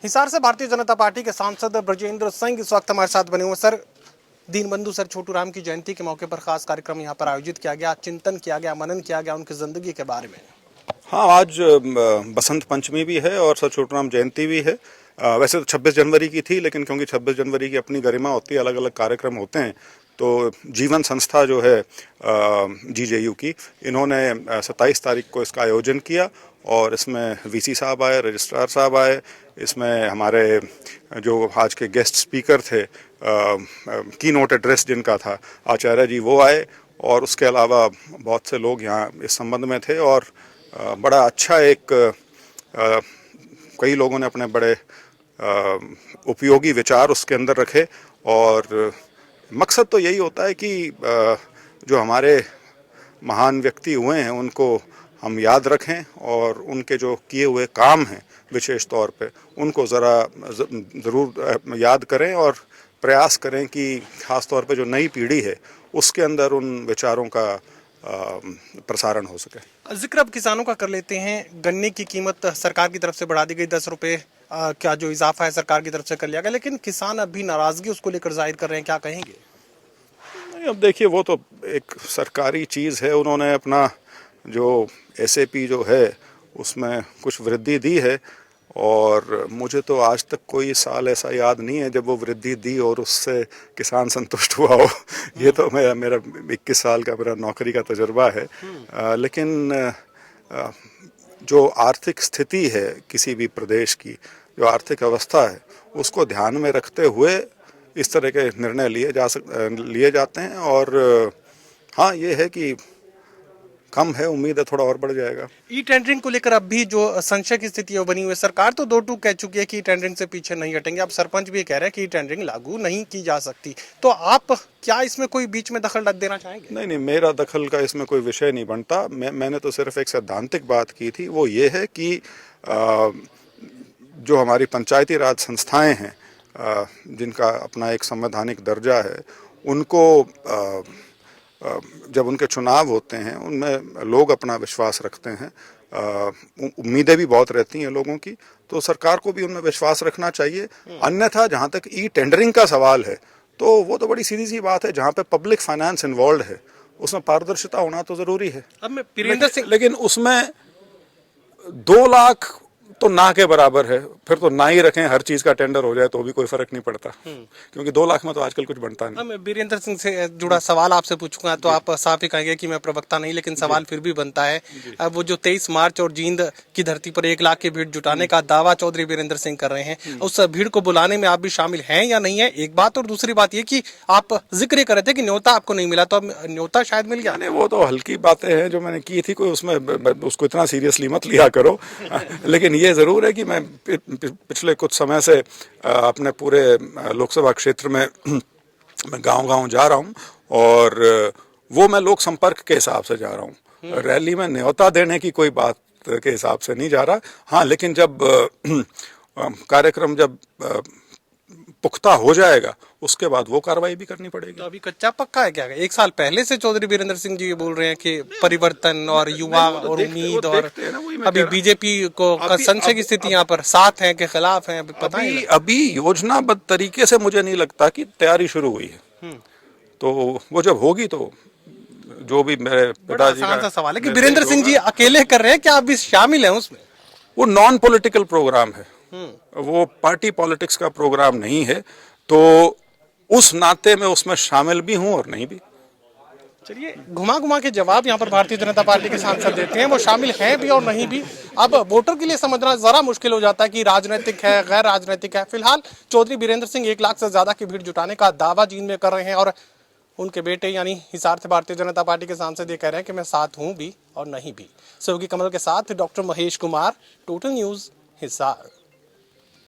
हिसार से भारतीय जनता पार्टी के सांसद ब्रजेंद्र सिंह इस वक्त हमारे साथ बने हुए। सर, दीनबंधु सर छोटू राम की जयंती के मौके पर खास कार्यक्रम यहाँ पर आयोजित किया गया, चिंतन किया गया, मनन किया गया उनकी जिंदगी के बारे में। हाँ, आज बसंत पंचमी भी है और सर छोटू राम जयंती भी है। वैसे तो 26 जनवरी की थी, लेकिन क्योंकि 26 जनवरी की अपनी गरिमा होती है, अलग अलग कार्यक्रम होते हैं, तो जीवन संस्था जो है जीजेयू की, इन्होंने 27 तारीख को इसका आयोजन किया और इसमें वीसी साहब आए, रजिस्ट्रार साहब आए, इसमें हमारे जो आज के गेस्ट स्पीकर थे, की नोट एड्रेस जिनका था आचार्य जी, वो आए और उसके अलावा बहुत से लोग यहाँ इस संबंध में थे और बड़ा अच्छा एक कई लोगों ने अपने बड़े उपयोगी विचार उसके अंदर रखे और मकसद तो यही होता है कि जो हमारे महान व्यक्ति हुए हैं उनको हम याद रखें और उनके जो किए हुए काम हैं विशेष तौर पे उनको ज़रूर याद करें और प्रयास करें कि ख़ास तौर पे जो नई पीढ़ी है उसके अंदर उन विचारों का प्रसारण हो सके। जिक्र अब किसानों का कर लेते हैं। गन्ने की कीमत सरकार की तरफ से बढ़ा दी गई, 10 रुपये का जो इजाफा है सरकार की तरफ से कर लिया गया, लेकिन किसान अब भी नाराजगी उसको लेकर जाहिर कर रहे हैं, क्या कहेंगे? नहीं, अब देखिए, वो तो एक सरकारी चीज़ है, उन्होंने अपना जो एसएपी जो है उसमें कुछ वृद्धि दी है और मुझे तो आज तक कोई साल ऐसा याद नहीं है जब वो वृद्धि दी और उससे किसान संतुष्ट हुआ हो। ये तो मेरा 21 साल का मेरा नौकरी का तजुर्बा है। लेकिन जो आर्थिक स्थिति है किसी भी प्रदेश की, जो आर्थिक अवस्था है, उसको ध्यान में रखते हुए इस तरह के निर्णय लिए जाते हैं और हाँ, ये है कि कम है, उम्मीद है थोड़ा और बढ़ जाएगा। ई टेंडरिंग को लेकर अब भी जो संशय की स्थिति है वो बनी हुई है। सरकार तो 2 टूक कह चुकी है कि ई टेंडरिंग से पीछे नहीं हटेंगे। अब सरपंच भी कह रहे हैं कि ई टेंडरिंग लागू नहीं की जा सकती, तो आप क्या इसमें कोई बीच में दखल देना चाहेंगे? नहीं, मेरा दखल का इसमें कोई विषय नहीं बनता। मैंने तो सिर्फ एक सैद्धांतिक बात की थी, वो ये है कि जो हमारी पंचायती राज संस्थाएं हैं जिनका अपना एक संवैधानिक दर्जा है, उनको जब उनके चुनाव होते हैं उनमें लोग अपना विश्वास रखते हैं, उम्मीदें भी बहुत रहती हैं लोगों की, तो सरकार को भी उनमें विश्वास रखना चाहिए। अन्यथा जहाँ तक ई टेंडरिंग का सवाल है तो वो तो बड़ी सीधी सी बात है, जहाँ पे पब्लिक फाइनेंस इन्वॉल्व है उसमें पारदर्शिता होना तो ज़रूरी है। अब मैं वीरेंद्र सिंह, लेकिन उसमें 2 लाख तो ना के बराबर है, फिर तो ना ही रखें, हर चीज का टेंडर हो जाए तो भी कोई फर्क नहीं पड़ता, क्योंकि 2 लाख में तो आजकल कुछ बनता नहीं। मैं वीरेंद्र सिंह से जुड़ा सवाल आपसे पूछूंगा तो आप साफ ही कहेंगे कि मैं प्रवक्ता नहीं, लेकिन सवाल फिर भी बनता है। अब वो जो 23 मार्च और जींद की धरती पर 1 लाख की भीड़ जुटाने का दावा चौधरी वीरेंद्र सिंह कर रहे हैं, उस भीड़ को बुलाने में आप भी शामिल हैं या नहीं है, एक बात। और दूसरी बात ये कि आप जिक्र कर रहे थे कि न्योता आपको नहीं मिला, तो अब न्योता शायद मिल गया। वो तो हल्की बातें हैं जो मैंने की थी, कोई उसमें उसको इतना सीरियसली मत लिया करो। लेकिन ये जरूर है कि मैं पिछले कुछ समय से अपने पूरे लोकसभा क्षेत्र में मैं गांव-गांव जा रहा हूं और वो मैं लोक संपर्क के हिसाब से जा रहा हूं, रैली में न्योता देने की कोई बात के हिसाब से नहीं जा रहा। हाँ, लेकिन जब कार्यक्रम जब पुख्ता हो जाएगा उसके बाद वो कार्रवाई भी करनी पड़ेगी। तो अभी कच्चा पक्का है क्या? 1 साल पहले से चौधरी वीरेंद्र सिंह जी ये बोल रहे हैं कि परिवर्तन और युवा और उम्मीद, और अभी बीजेपी को संशय की स्थिति यहाँ पर साथ है कि खिलाफ है, पता नहीं। अभी योजनाबद्ध तरीके से मुझे नहीं लगता कि तैयारी शुरू हुई है, तो वो जब होगी तो जो भी मेरे पिताजी का सवाल है कि वीरेंद्र सिंह जी अकेले कर रहे हैं, क्या आप भी शामिल हैं उसमें? वो नॉन पॉलिटिकल प्रोग्राम है, वो पार्टी पॉलिटिक्स का प्रोग्राम नहीं है, तो उस नाते में उसमें शामिल भी हूं और नहीं भी। चलिए, घुमा के जवाब यहाँ पर भारतीय जनता पार्टी के सांसद देते हैं, वो शामिल हैं भी और नहीं भी। अब वोटर के लिए समझना जरा मुश्किल हो जाता है कि राजनीतिक है, गैर राजनीतिक है। फिलहाल चौधरी वीरेंद्र सिंह 1 लाख से ज्यादा की भीड़ जुटाने का दावा जींद में कर रहे हैं और उनके बेटे यानी हिसार से भारतीय जनता पार्टी के सांसद ये कह रहे हैं कि मैं साथ हूं भी और नहीं भी। सहयोगी कमल के साथ doctor Mahesh Kumar, total news, Hisar.